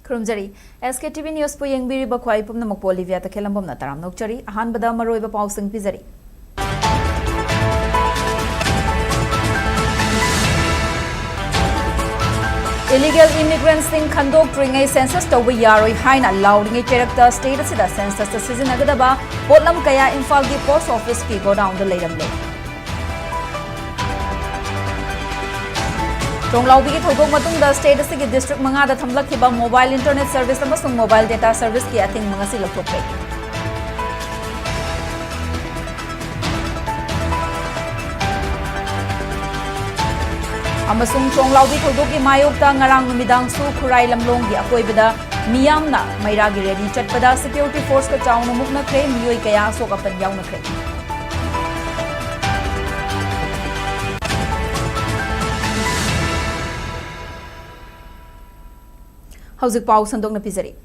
ꯈꯨꯔꯨꯝꯖꯔꯤ SKTV News ꯄꯨ ꯌꯦꯡꯕꯤꯔꯤꯕ ꯈ꯭ꯋꯥꯏ ꯄꯨꯝꯅꯃꯛ ꯄꯣꯂꯤꯚꯤꯌꯥ ꯇꯈꯦꯜꯂꯝꯕꯝꯅ ꯇꯔꯥꯝ ꯅꯣꯛꯆꯔꯤ ꯑꯍꯥꯟꯕꯗ ꯃꯔꯨꯑꯣꯏꯕ ꯄꯥꯎꯁꯤꯡ ꯄꯤꯖꯔꯤ Illegal immigrants sing khandokringai census tawba yaroi haina laudingai cherakta state asida census ta sijinagadaba potlam kaya Imphal gi post office ki godown da leiramle Tonglaubi ki thodok matungda state asigi district manga da thamlakhiba mobile internet service amasung mobile data service ki athing mangasi lathokre Amasung Tonglaubi thodok ki mayokta ngarang numidang su khurai lamlong gi akoibada miyamna mairagi ready chatpada security force ka chauna mukna kre miyoi kaya sokapan yauna kre Hauzik pau sandokna pizari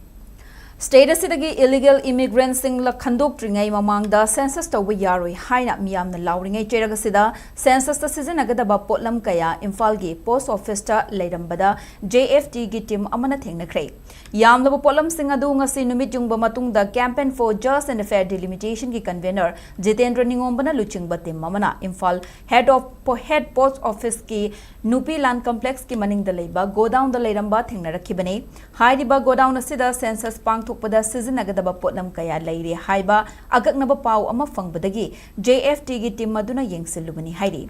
State asidagi illegal immigrants sing la khandokringai mamangda census tawba yaroi haina miyamna lauringai cheragasida census ta sijinagadaba potlam kaya Imphal gi post office ta leirambada JFT gi team amana thengnakhre yamlaba potlam sing adu ngasi numit jungba matungda campaign for just and fair delimitation gi convener Jitendra Ningombana luchingba team mamana Imphal head post office ki Nupi land complex ki maningda leiba godown da leiramba thengnarakibane haidiba godown asida census pang thokpada sijinagadaba potlam kaya leire haiba agagnaba pau ama fangbadagi JFT gi team maduna yengsilubani hairi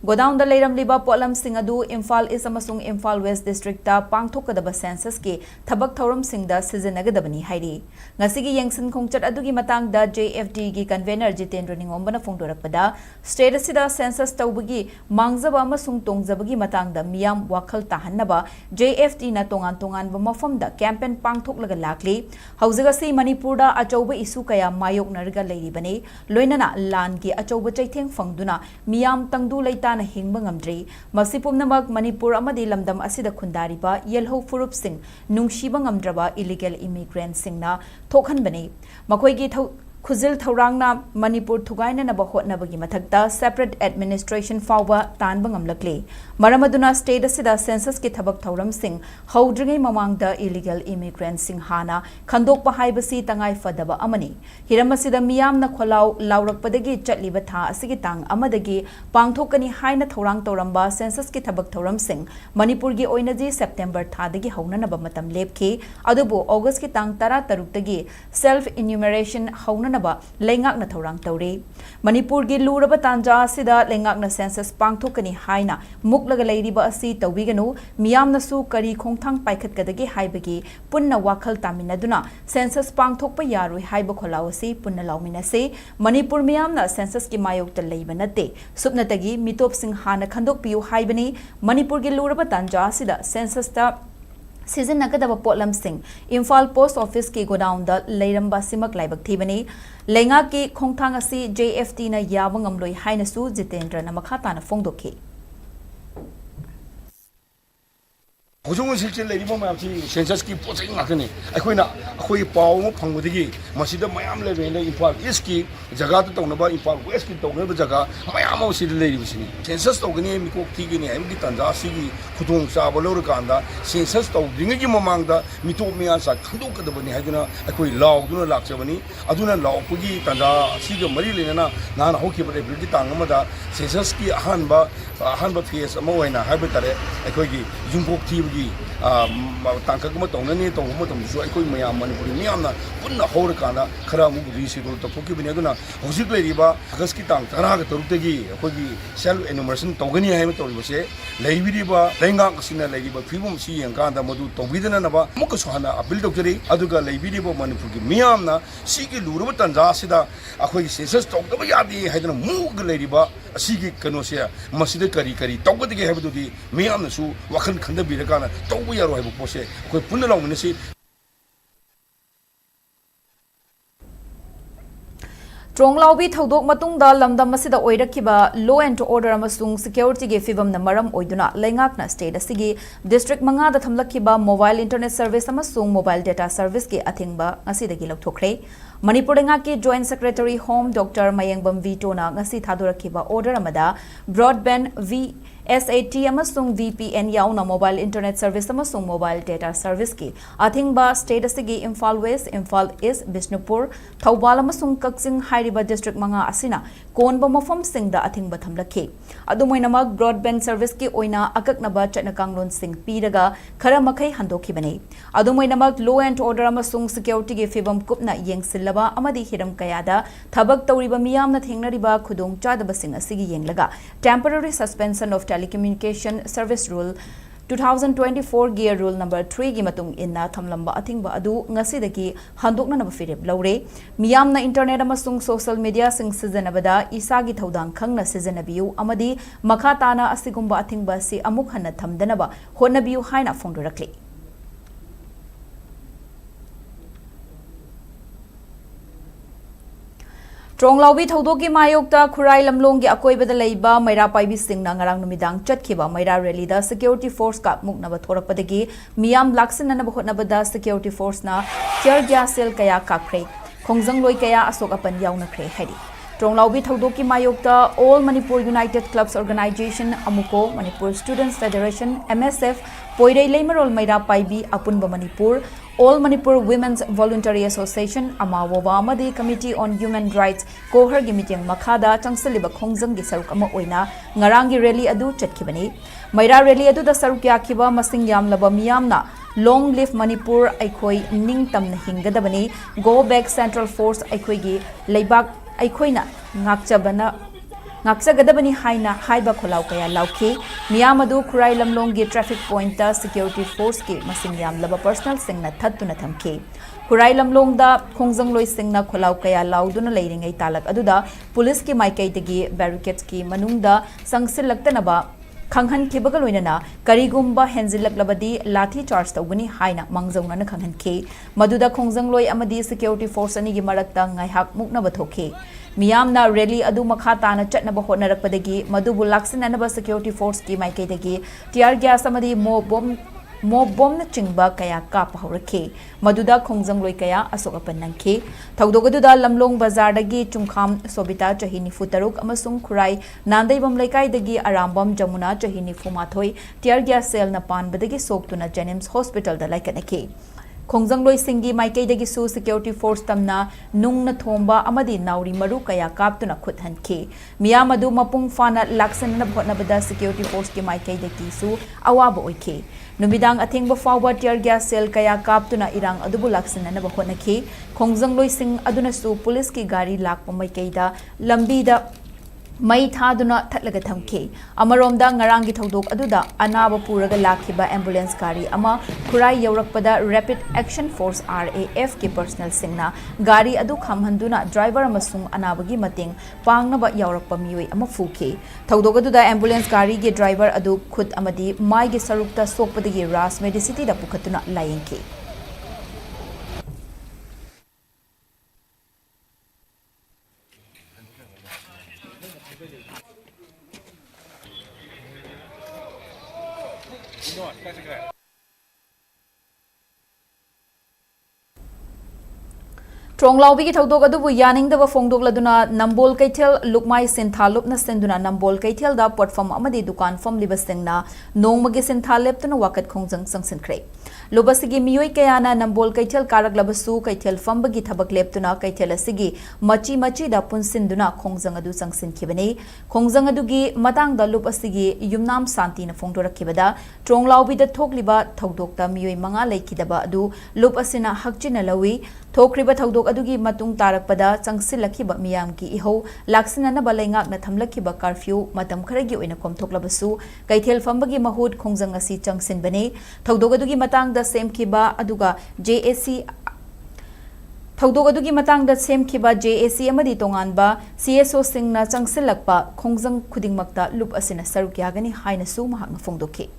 godown da leiramliba potlam sing adu Imphal East amasung Imphal West district ta pangthokadaba census ki thabak thoram singda sijinagadabani hairi ngasigi yengsin khongchat adugi matang da JFT gi convener Jitendra Ningombana phongdorakpada state asida census tawbagi mangjaba amasung tongjabagi matang da miyam wakhal tahannaba JFT na tongan ba mafam da campaign pangthoklaga lakli Hauzagasi Manipur da achauba isu kaya mayok narga leiribane loinana lan gi achauba chaitheng fangduna miyam tangdu leitana hingba ngamdri masipumnamak Manipur amadi lamdam asida khundariba yelho furup sing nungshiba ngamdraba illegal immigrants singna thokhanbane makoi gi Khuzil Thaurangna Manipur Thugaina na bahotnabagi mathakta separate administration fawba tanba ngamlakle maramaduna state asida census ki thabak thauram sing haudringai mamangda illegal immigrants sing hana khandokpa haibasi tangai fadaba amani hiramasida miyamna kholau laurakpadagi chatliba tha asigi tang amadagi pangthokani haina thaurang toramba census ki thabak thauram sing Manipur gi oinaji September thadagi haunanaba matam lepki adubu August ki tang 13 tagi self enumeration haunana Lengak na thorang tauri Manipur gi luraba tanja asida lengak na census pangthokani haina muklaga leiriba asi tawiganu miyamna su kari khongthang paikhat kadagi haibagi punna wakhal taminaduna census pangthokpa yaroi haiba kholaw asi punna lawminase Manipur miyamna census ki mayokta leiba nate supnatagi mitop sing hana khandok piu haibani Manipur gi luraba tanja asida census ta Season nagadaba potlam sing Imphal post office ki godown da leiramba simak laibak thibani lenga ki khongthang asi JFT na yawang amloi haina su Jitendra na makhata na phongdokhi Hojung silche leiribo mayamsi census ki pochai ngakani akhoi paw mo phangudigi masida mayam levele Imphal East ki jaga ta tongnaba Imphal West ki tongnaba jaga mayam mo sid leiribisini census togani mikok thigini amgi tanja sigi khudong chaba lorukanda census togdingi gi mamangda mitop miya sa khandok kadabani haiduna akhoi lauduna lakchabani aduna laupgi tanja siga mari lenana nana hokibare bildi tangamada census ki ahanba phase ama oina haibetare akhoi gi jungkok thi tangka kuma tongnani tongma tongsu aikoi mayam Manipuri miyamna punna horkana khara mu residol to phoki bine aduna hojik leiriba August ki tang 10 ga tarukdagi akogi self enumeration togani haima toribase leibiriba lenga kasina leiriba phibum si yangkanda madu tobidana naba mukka sohana appeal doctori aduga leibiriba Manipur ki miyamna sigi luruba tanja sida akogi census togdaba yadi haidana mug leiriba asigi kanose masida kari togdagi haibududi miyamna su wakhal khanda birakana tawbu yaro haibu pose koi punna lawminasi Tronglaubi thodok matungda lamdam asida oirakiba law and order amasung security ge fivam na maram oiduna lengakna state asigi district manga da thamlakiba mobile internet service amasung mobile data service ge athingba asidagi lokthokre Manipur ki joint secretary home Dr. Mayengbam Vito na ngasi thadorakiba order amada broadband SAT amasung VPN yauna mobile internet service amasung mobile data service ki athingba state asigi Imphal West, Imphal East, Bishnupur, Thoubal amasung Kakching hairiba district manga asina konba mafam singda athingba thamlakhi adumoinamak broadband service ki oina akaknaba chatnakanglon sing piraga khara makai handokhibani adumoinamak law and order amasung security gi fibam kupna yengsilaba amadi hiram kayada thabak tawriba miyamna thengnariba khudong chadaba sing asigi yenglaga temporary suspension of telecommunication service rule 2024 gear rule number 3 gi matung inna thamlamba athingba adu ngasidagi handokna naba fireb laure miyamna internet amasung social media sing sijanabada isagi thodang khangna sijanabiu amadi makha tana asigumba athingba si amuk hanna thamdanaba honabiu haina phongdorakli Tronglaubi Thodoki Mayokta Kurai Lamlongi Akoibada Leiba Maira Paibi Singna Ngarang Numidang Chatkiba Maira Rally da Security Force Kap Muknaba Thorapadagi Miyam Laksin Nana Hotnabada Security Force na Tier Gas Cell Kaya Kakre Khongjang Loi Kaya Asok Apan Yauna Kre Hedi Tronglaubi Thodoki Mayokta All Manipur United Clubs Organization Amuko Manipur Students Federation MSF Poirei Leimarol Maira Paibi Apunba Manipur All Manipur Women's Voluntary Association Amawoba Amadi Committee on Human Rights Kohar gi meeting Makhada Changsaliba Khongjang gi saruk ama oina ngarangi rally adu chatkibani Maira rally adu da saruk yakhiba masing yamlaba miyamna Long Live Manipur Aikoi Ningtamna Hingadabani Go Back Central Force Aikoi gi Leibak Aikoina Ngaksagadabani haina haiba kholau kaya lauki miyamadu Kurai Lamlong gi traffic point ta security force ki masing yamlaba personal singna thattuna thamki Kurai Lamlong da Khongjang Loi singna kholau kaya lauduna leiringai talak aduda police ki maikai tagi barricades ki manungda sangsilaktanaba Khanghan Kibagal Winana, Karigumba Henzilak Labadi, Lathi charge the Winnie Haina, Mangzona Khanghan K, Maduda Khongjang Loi Amadi Security Force and Igimarakta, Ngaihak Muknabatoke. Miyamna Rally Adu Makhatana Chatnaba Honarapadagi, Madubu Laksin and Security Force Ki Maiketagi, Tiar Gasamadi Mo bomb na chingba kaya kap haurake maduda khongjang loi kaya asokapan nangke thaudogaduda lamlong bazar dagi chungkham sobita chahini futaruk amasung khurai nandaibam laikai dagi arambam jamuna chahini fumathoi tiar gas cell na pan badagi soktuna Jenims Hospital da laikanake Khongjang Loi Singi Maikai dagi su security force tamna nung na thomba amadi nauri maru kaya kaptuna khuthan ke miyamadu mapung fana laksan na bhotnabada security force ki Maikai dagi su awaba oike Numidang athingba forward tear gas cell kaya kaptuna irang adubu laksan na bhotnake Khongjang Loi Sing aduna su police ki gari lakpa Maikai da lambi da Mai Thaduna Tatlaga Thamke, Amaromda Ngarangi Thodok Aduda, Anaba Puraga Lakiba ambulance gari, Ama Kurai Yorakpada Rapid Action Force RAF ki personal singna, Gari Adu Khamhanduna, driver Amasung Anabagi Mating, Pangnaba Yorakpa Miwi Amafuke, Thodogaduda ambulance gari ge driver Adu Khut Amadi, Mai ge Sarukta Sokpadagi Ras Medicity da Pukatuna Layenke. Tronglaubi ki thodok adubu yaning daba phongdok laduna Nambol Kaithel Lukmai Sinthalup na senduna Nambol Kaithel da platform amadi dukan fam libasengna nongmagi Sinthalep tuna wakat khongjang sangsinkre Lubasigi miyoi kayana Nambol Kaithel karak labasu Kaithel fambagi thabak leptuna Kaithel asigi machi da punsinduna khongjang adu sangsinkibani khongjang adugi matang da lup asigi yumnam santi na phongdorakibada Tronglaubi da thokliba thodokta miyoi manga leikidaba adu lup asina hakchina lawi Thokriba Thodok Adugi Matung Tarakpada, Changsilakiba Miyamki Iho, Laksinana Balengak na Thamlakiba curfew, Matam Karagi in a Komtoklabasu, Kaithel Fambagi Mahud, Khongjangasi Changsin Bane, Thodok Adugi Matang the same Kiba Aduga, JAC Thodok Adugi Matang the same Kiba JAC Amadi Tonganba, CSO Singna Changsilakpa, Khongjang Kuding Makta, Lup Asina Sarukyagani, Hainasu Mahang Fongdoke.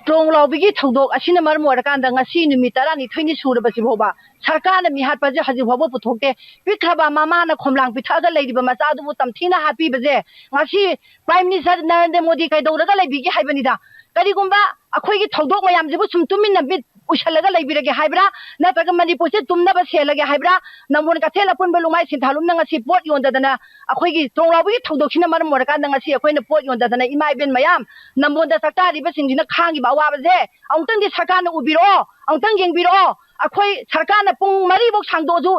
Tronglaubi Thodok Asina Marmorakanda Ngasi Numitarani Twini Surabasiboba, Sarkana Mihapaja Hajibobo Putoke, Pikaba Mamana Komlang Pitaga Lady Bamasadu Tamtina Happy Baze, Ngasi Prime Minister Narendra Modi Kaidoga Bigi Habanida, Karigumba, Akwegi Thodok Mayam Zibusum Tumin a bit पुशलगा लेबिरगे हाइब्रा नत्रगा Manipur से तुमना बस सेलगे हाइब्रा नमोन कथेल अपन बेलुमाय सिंथालुम नंगसी pot योंददना अखोइगी तोंगलाबुगी थौदोखिना मरम मोरका नंगसी अखोइना pot योंददना इमा Eben मयाम नमोनदा सकतारिबा सिंजिना खांगी बावाबजे औंतंगी सरकारना उबिरो औंतंग येंबिरो अखोइ सरकारना पुंग मरीबोक सांदोजु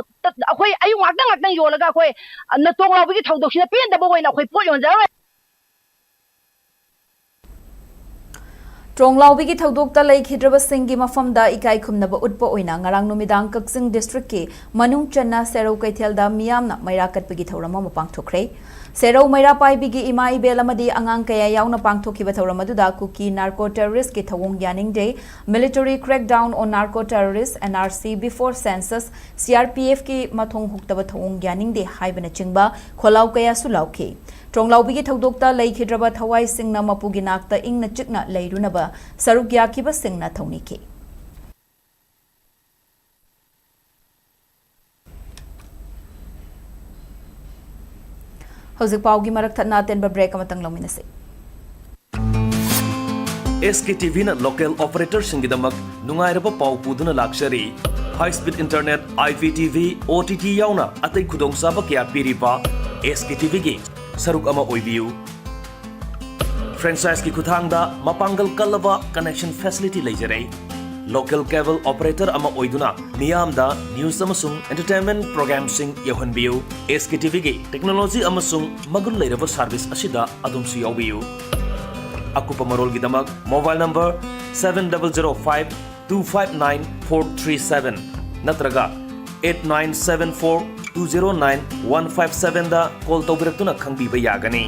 अखोइ अयु ngakdang ngakdang योलगा अखोइ न तोंगलाबुगी थौदोखिना पेनदबो ओइना अखोइ pot योंजारो Tronglaubi ki thaudokta leikhidraba singi mafamda ikai khumnaba utpa oina ngarang numidang Kaksing district ki manung channa serau kaithelda miyamna maira katpagi thorama mapangthokre serau maira paibigi ima ibel amadi angang kaya yauna pangthokiba thorama duda kuki narco terrorist ki thawong yaning day military crackdown on narco terrorists NRC before census CRPF ki mathong huktaba thawong yaning day haibana chingba kholau kaya sulauke Tronglaubi ki thaudokta leikhidraba thawai singna mapugi nakta ingna chikna leirunaba saruk yakiba singna thauniki Hauzik paugi marak thatna tenba break amatang lominase Sktv'na local operator singidamak nungairaba pau puduna lakshari high speed internet IPTV OTT yauna atai khudong saba kya piriba Sktvʼ gi saruk ama oibiu franchise ki khuthangda mapangal kalaba connection facility leijare local cable operator ama oiduna miyamda news amasung entertainment program sing yohanbiu Sktvʼ gi technology amasung magul leiraba service asida adumsu yaubiu akupa marol gi damak mobile number 7005259437 natraga 8974209157 da call tawbiratuna khangbiba yagani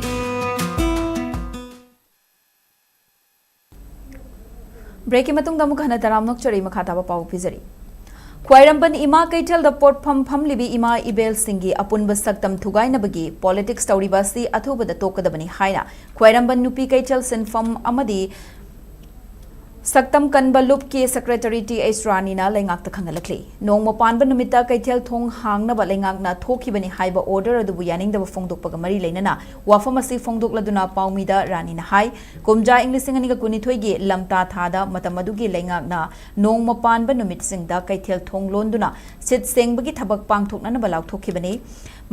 break matung damu khana taramnok chari makhataba pau pizari Khwairamban ima kaitel da port pham libi ima ibel singi apunba saktam thugai na bagi politics tawri basi athuba da tokadabani haina Khwairamban nupi kaitel sinfam amadi Saktam kanba lup ki secretary TH Rani na lengak ta khangalakli nong mopan ban numita kaithel thong hangna ba lengak na thoki bani haiba order adu yaning da phongdok paga mari leinana wafam asi phongdok laduna paumi da Rani na hai kumja english ani ga kuni thoi gi lamta thada matamadu gi lengak na nong mopan ban numit singda kaithel thong londuna sit seng bagi thabak pangthokna na balaw thoki bani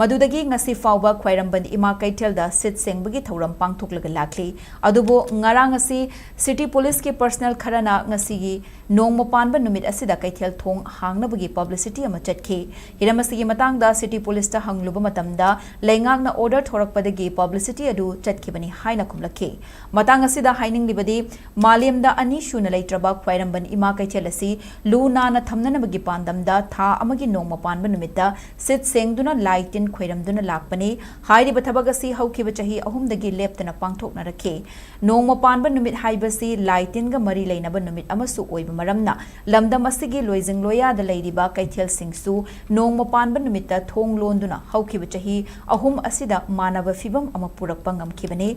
madudagi ngasi fawba Khwairamban ima kaithel da sit seng bagi thoram pangthoklaga lakli adubo ngarang asi city police ki personnel kharana ngasi gi nong mopanba numit asida kaithel thong hangna bagi publicity ama chatki hiramasi gi matang da city police ta hangluba matamda lengak na order thorak padagi publicity adu chatki bani haina kumlaki matang asida haining libadi malem da ani shuna leitraba Khwairamban ima kaithel asi luna na thamna bagi pandam da tha amagi nong mopanba numit da sit sengduna light Khwairamduna lakpani hairiba thabak asi haukiba chahi ahumdagi leptana pangthokna rakhe nongma panba numit haibasi laitin ga mari leinaba numit amasu oiba maramna lamdam asigi loijing loya da leiriba kaithel singsu nongma panba numita thong londuna haukiba chahi ahum asida manaba fibam ama purakpa ngamkhibani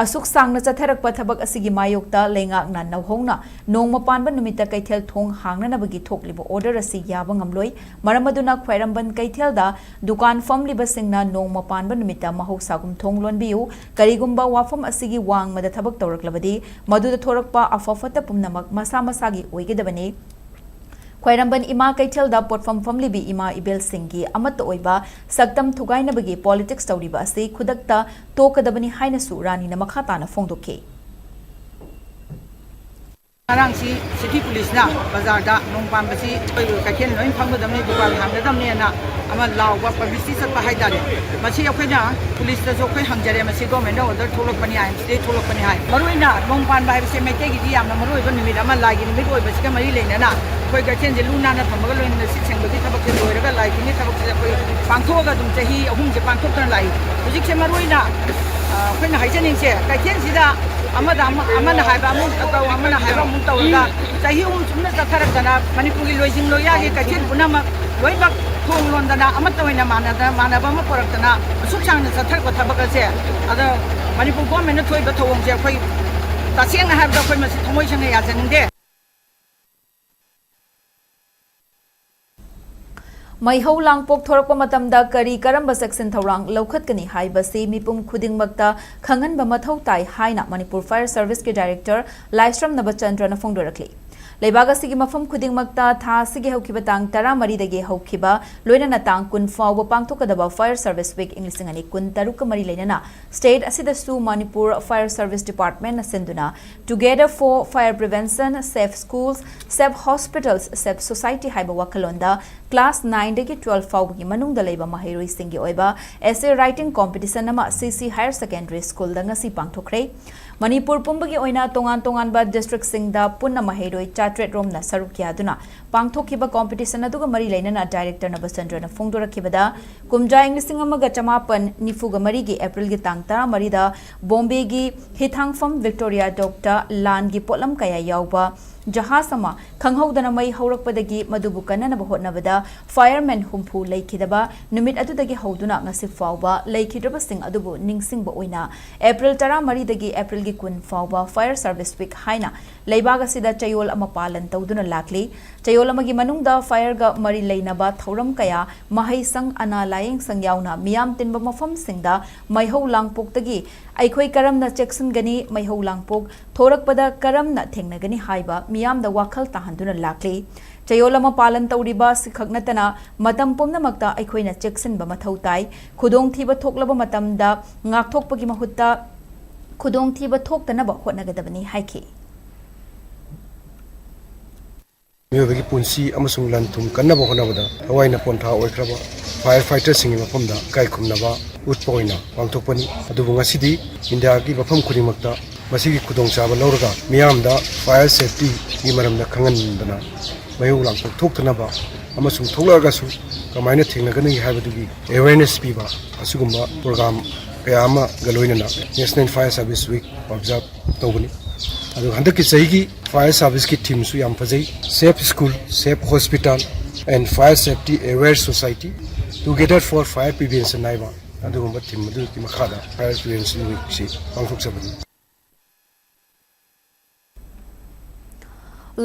asuk sangna chatharakpa thabak asigi mayokta lengak na nawhongna nongma panba numita kaithel thong hangna nabagi thokliba order asi yaba ngamloi maramaduna Khwairamban kaithel da dukan famliba singna nongma panba numita mahoksagum thong lonbiu karigumba wafam asigi wangmada thabak tawraklabadi maduda thorakpa afafata pumnamak masa masagi oigedabani Khwairamban ima kaithel da potfam famlibi ima ibel singi amat oiba saktam thugaina bagi politics tawriba ase khudakta tokadabani haina su Rani na makha tana phongdoke Arang si city police na bazar da nong pam basi kakhen loin phangdamne dukan hangdamne na ama law wa publicity sat pa haidare machi akhina police ta jo khoi hangjare machi government order tholok pani ai state tholok pani ai maruina nong pan bai se mete gi di amna marui ba nimit ama lagi nimit oi basi ka mari leina na khoi kakhen je luna na thamaga loin na sit seng bagi thabak je loiraga lai ni thabak je khoi pangthoga dum chahi ahum je pangthok tan lai hujik se maruina khoi na haijaning se kakhen sida amana haiba mu taw amana haiba mu tawga chahi sumna tatharakana Manipuri loijing loya ge kakhen punama loibak thong londana amatoina manaba ma poraktana suksangna sathar ko thabak ase ada Manipur government thoi ba thawong je khoi taseng na habda khoi masi thomoi sanga ya jangde Maihau langpok thorakpa matamda kari karamba section thorang laukhatkani haibasi mipum khudingmakta khanganba mathau tai haina Manipur Fire Service ke director Laistram Nabachandra na phongdorakli Leibaga sigi mafam khudingmakta tha sigi haukiba tang tara mari dagi haukiba loinana tang kun fawba pangthokadaba Fire Service Week inglisingani kun taruk mari leinana state asida su Manipur Fire Service Department asenduna Together for Fire Prevention, Safe Schools, Safe Hospitals, Safe Society haiba wakalonda class 9 dagi 12 fawgi manungda leiba mahiroi singi oiba essay writing competition nama CC Higher Secondary School da ngasi pangthokre Manipur pumbagi oina tongan ba district singda punna mahiroi chatret romna sarukya duna pangthokiba competition aduga mari leinana director na Basandra na phongdorakibada kumja inglising amaga chamapan nifuga mari gi April gi tang tara mari da Bombay gi Hithangfam Victoria Doctor Lan gi potlam kaya yauba Jahasama khanghaudana mai haurakpadagi madubu kanana hotnabada fireman humpu leikidaba numit adudagi hauduna ngasi fawba leikidraba sing adubu ningsingba oina April tara mari dagi April gi kun fawba Fire Service Week haina leibaga sida chayol ama palan tawduna lakli chayol amagi manungda fire ga mari leinaba thauram kaya mahai sang ana laying sang yauna miyam tinba mafam singda maihau langpoktagi aikhoi karamna checkson gani maihau langpok thorakpada karamna thengnagani haiba miyam da wakhal tahanduna lakli chayolama palan tawriba sikhaknatana matam pumnamakta aikhoina checkson ba mathau tai khudong thiba thoklaba matamda ngakthokpagi mahutta khudong thiba thoktanaba hotnagadabani haiki Miyobagi punsi amasung lantum kannaba honabada hawaina pontha oikraba firefighter singi mafamda kai khumnaba utpoina pangthokpani adubu ngasidi India gi mafam khurimakta masigi khudong chaba lawraga miyamda fire safety gi maramda khanganbana mayu langthok thoktanaba amasung thoklagasu kamaina thengnagani haibadugi awareness piba asugumba program kayama galoinana National Fire Service Week observe tawbani adu handaki saigi fire service ki team su yam fazai safe school safe hospital and fire safety aware society together for fire prevention naiba adu gumba team adu ki makhada fire prevention week si pangthok sabani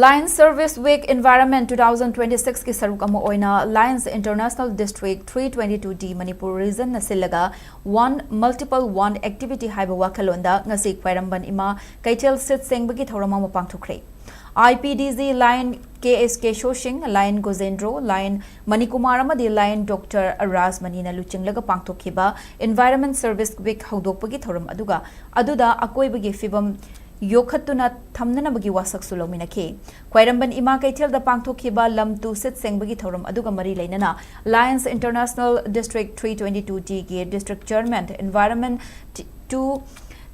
Lions Service Week Environment 2026 ki saruk ama oina Lions International District 322D Manipur region nasilaga one multiple one activity haiba wakalonda ngasi kwairamban ima kaitel sit sengbagi thorama ma pangthukre IPDZ Lion KSK Shoshing Lion Gozendro Lion Manikumar amadi Lion Dr. Raz Manina luchinglaga pangthokhiba Environment Service Week haudokpagi thoram aduda akoibagi fibam Yokhatuna thamnanabagi wasak sulominake Kwairamban ima kaithel da pangthokhiba lam tu sit sengbagi thoram aduga mari leinana Lions International District 322D ge District Chairman Environment 2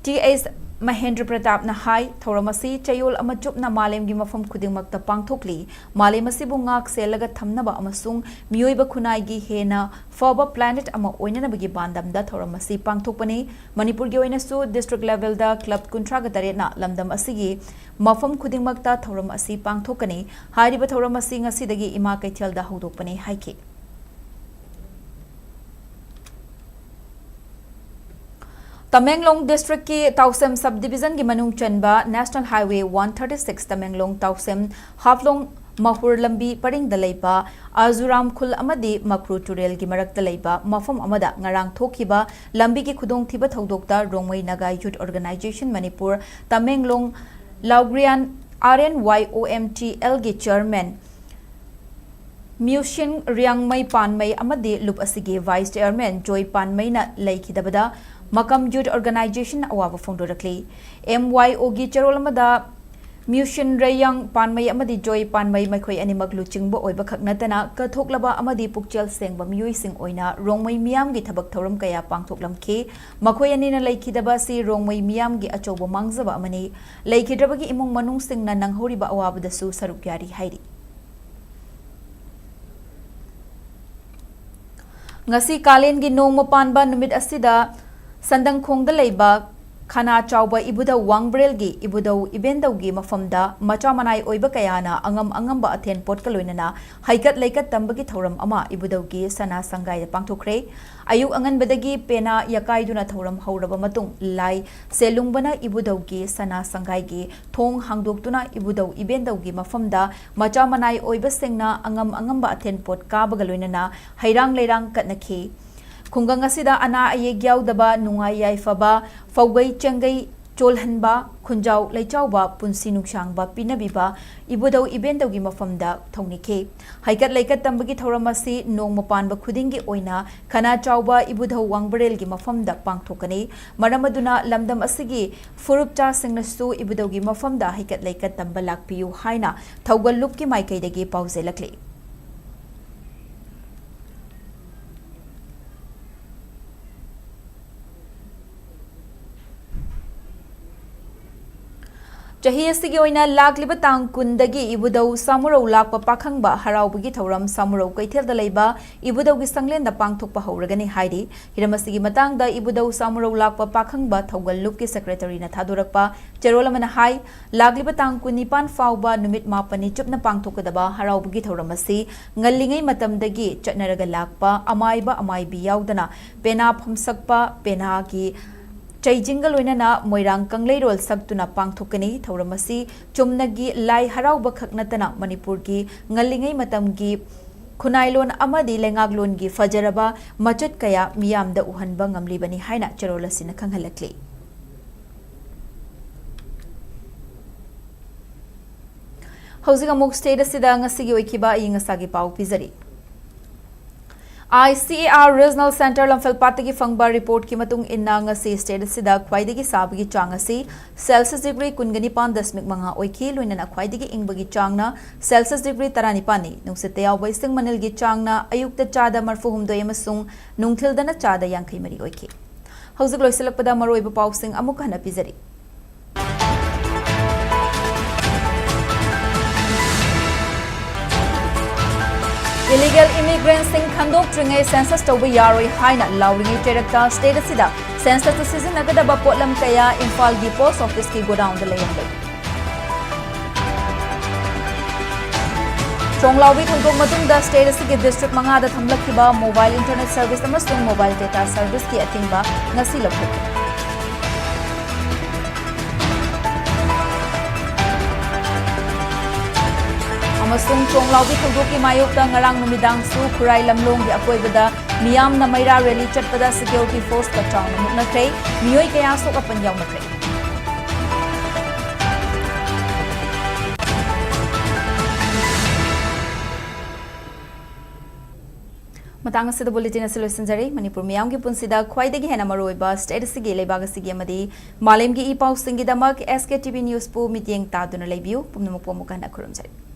TS Mahendra Pratap na hai thoramasi chayol amachup na malem gi mafam khudingmakta pangthokli malem asibu ngak selaga thamnaba amasung miyoiba khunai gi hena foba planet ama oinana bagi bandam da thoramasi pangthokpani Manipur gi oina su district level da club kuntra ga tare na lamdam asigi mafam khudingmakta thoram asi pangthokani hariba thoramasi ngasi dagi ima kaithel da hodokpani haiki Tamenglong District ki Tausem Subdivision ki manung chanba National Highway 136 Tamenglong Tausem Haflong Mahur Lambi Paring Dalaiba Azuram Khul Amadi Makru Turel ki Marak Dalaiba Mafam Amada Ngarang Thokiba Lambi ki Khudong Thiba Thaudokta Rongwei Naga Youth Organization Manipur Tamenglong Laugrian RNYOMTL ki Chairman Mushin Riangmai Panmai Amadi Lup Asigi Vice Chairman Joy Panmai na Laikidabada Makam Youth Organization awaba phongdorakli MYO gi charolamada Mushin Rayang Panmai amadi Joy Panmai makhoi animak luchingbo oiba khaknatana kathoklaba amadi pukchel sengba miyoi sing oina rongmai miyam gi thabak thoram kaya pangthoklamkhe makhoi anina laikidaba si rongmai miyam gi achobo mangjaba amani laikidrabagi imong manung singna nanghoriba awabada su sarukyari hairi ngasi kalen gi nongma panba numit asida Sandang Khongda leiba khana chawba ibuda wangbrel gi ibuda ibendau gi mafamda macha manai oiba kayana angamba athen pot kaloinana haikat leikat tambagi thoram ama ibudau gi sana sangai pangthokre ayuk angan badagi pena yakai duna thoram hauraba matung lai selungbana ibudau gi sana sangai gi thong hangdoktuna ibudau ibendau gi mafamda macha manai oiba sengna angamba athen pot kabagaloinana hairang leirang katnakhi Khungang asida ana ayeg yaudaba nungai yaifaba fawgai changai चोलहनबा खुंजाव लेचाउबा पुंसी नुंगसांगबा पिनबिबा इबुदौ इबेंदौगी मफमदा थौनिखे हाइकत लेकत तंबगी थौरमसी नोंग मपानबा खुदिंगी ओइना खना चाउबा इबुदौ वांगबरेलगी मफमदा पांगथोकनी मरमदुना लमदम असिगी फुरुपचा सिंगनसु इबुदौगी मफमदा हाइकत लेकत तंबा लाकपियु हाइना थौगल लुपकी माइकैदगी पाउजेलकली चाही असिगी ओइना लाकलिबा तांग कुंदगी इबुदौ सामुरौ Lakpa पाखंबा हराउबगी थौरम सामुरौ कैथेलदा लैबा इबुदौगी संगलेंदा पांगथोकपा हौरगनी हाइदि हिरमसिगी मतांगदा इबुदौ सामुरौ Lakpa पाखंबा थौगल लुपकी secretary ना थादोरकपा चेरोलमना high लाकलिबा तांग कुनिपान फाउबा नुमित मापनी चुपना पांगथोकदबा हराउबगी थौरमसी ngalingay matamdagi chatnaraga lakpa amaiba amaibi yaudana pena phamsakpa pena gi चैजिंगल ओइनना मोइरांग कंगलेरोल सक्तुना पांगथोकनी थौरमसी चुमनगी लाई हराउबा खकनतना मणिपुर की ngalingay matamgi खुनाइलोन अमदी लेंगागलोन की फजरबा मचत कया मियामदा उहनबा ngamlibani haina चेरोलसिना खंगहलकली हौजिग अमुक स्टेट असिदा ngasiगी ओइखिबा इंगसागी पाउ पिजरी ICAR Regional Center Lamfelpatagi fangba report ki matung inna ngasi state sida khwaidagi sabagi chang asi Celsius degree kungani pan dasmik manga oikhi loinana khwaidagi ingbagi changna Celsius degree tarani pani nungsite yaw baising manil gi changna ayukta chada marfu humdoi amasung nungthildana chada yankhai mari oikhi hauzik loiselakpada maroiba pausing amuk hana pizari Illegal immigrants sing khandok tringai census tawba yaroi haina lauringai cherakta state asida census season nagadaba potlam kaya Imphal gi post office ki godown da layambai Songlaubi thongtok matungda state asigi district manga da thamlakhiba mobile internet service amasung mobile data service ki atingba ngasi lakhok अमसुंग चोंगलाउबी थौदोकी मायोक्ता ngarang numidang su खुराई लमलोंग gi akoibada मियाम na maira rally chatpada security force ka chawna muknakhre miyoi kaya sok apan yawnakre matang asida bulletin solution jari manipur miyam gi punsida khwaidagi hena maroiba state sigi leibaga sigi amadi malem gi ipau singi damak SKTV news pu mityeng ta duna leibiu pumnamu pomukana khurum jari